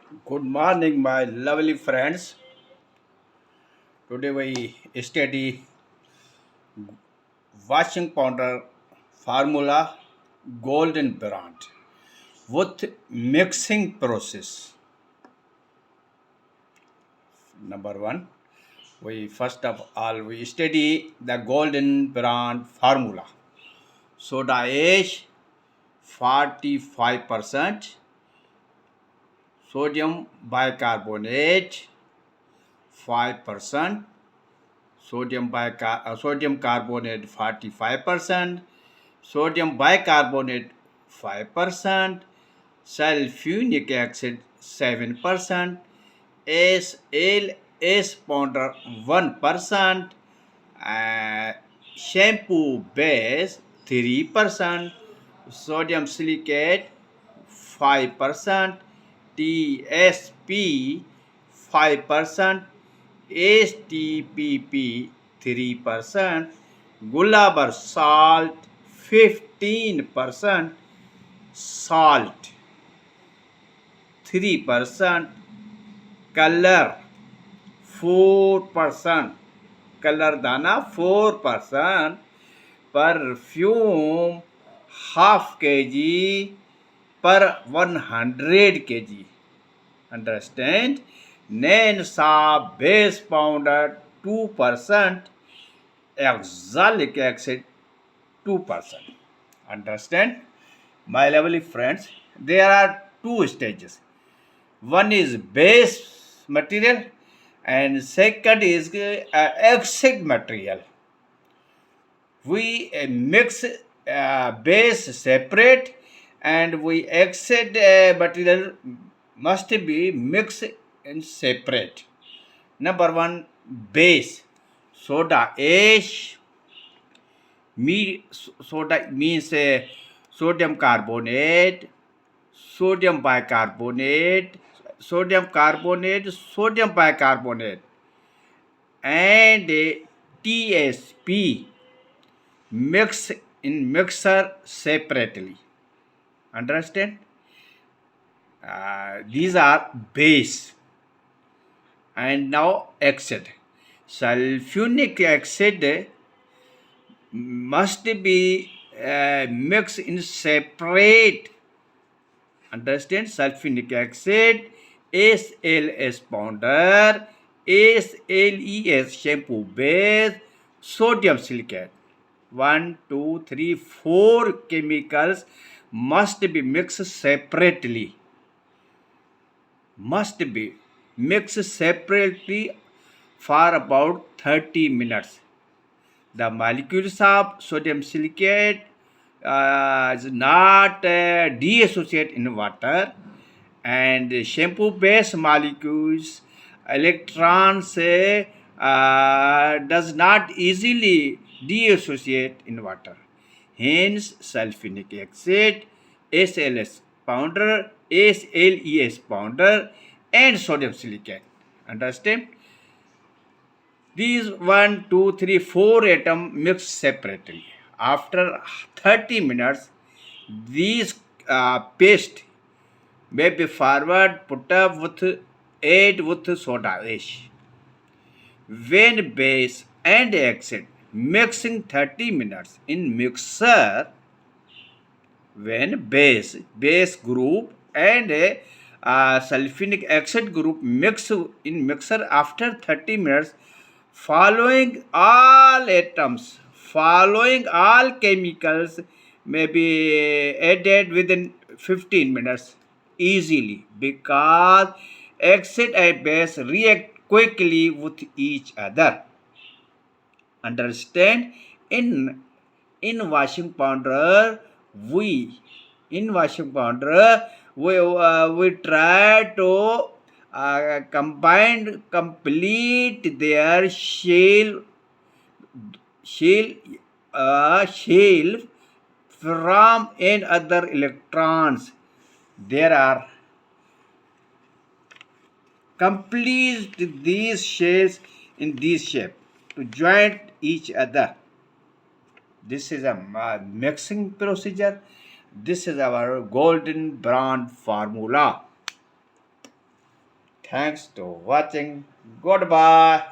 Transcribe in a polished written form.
Good morning, my lovely friends. Today we study washing powder formula golden brand with mixing process. Number one, we first of all we study the golden brand formula. Soda ash 45%, sodium bicarbonate 5%, sodium carbonate 45%, sodium bicarbonate 5%, sulfuric acid 7%, S powder 1%, uh, shampoo base 3%, sodium silicate 5%, TSP 5%, STPP 3%, Gulabar salt 15%, salt 3%, color 4%, color dana 4%, perfume half kg per 100 kg. Understand? Nensa base powder 2%, oxalic acid 2%. Understand? My lovely friends, there are two stages. One is base material and second is exit material. We mix base separate and we exit material must be mixed in separate. Number one, base. Soda ash. Soda means sodium carbonate, sodium bicarbonate, sodium bicarbonate, and TSP mix in mixer separately. Understand? These are base. And now acid. Sulfuric acid must be mixed in separate. Understand? Sulfuric acid, SLS powder, SLES shampoo base, sodium silicate. 1, 2, 3, 4 chemicals must be mixed separately. Must be mixed separately for about 30 minutes. The molecules of sodium silicate is not deassociate in water, and shampoo base molecules electrons does not easily deassociate in water. Hence sulfuric acid, SLS powder, SLES powder, and sodium silicate. Understand? These 1, 2, 3, 4 atoms mix separately. After 30 minutes, these paste may be forward put up with aid with soda ash. When base and acid mixing 30 minutes in mixer, when base group and sulfuric acid group mix in mixer after 30 minutes, following all chemicals may be added within 15 minutes easily, because acid and base react quickly with each other. Understand? In washing powder, we in washing powder we try to combine complete their shell shell from in other electrons. There are complete these shells in this shape to join each other. This is a mixing procedure. This is our golden brand formula. Thanks to watching. Goodbye.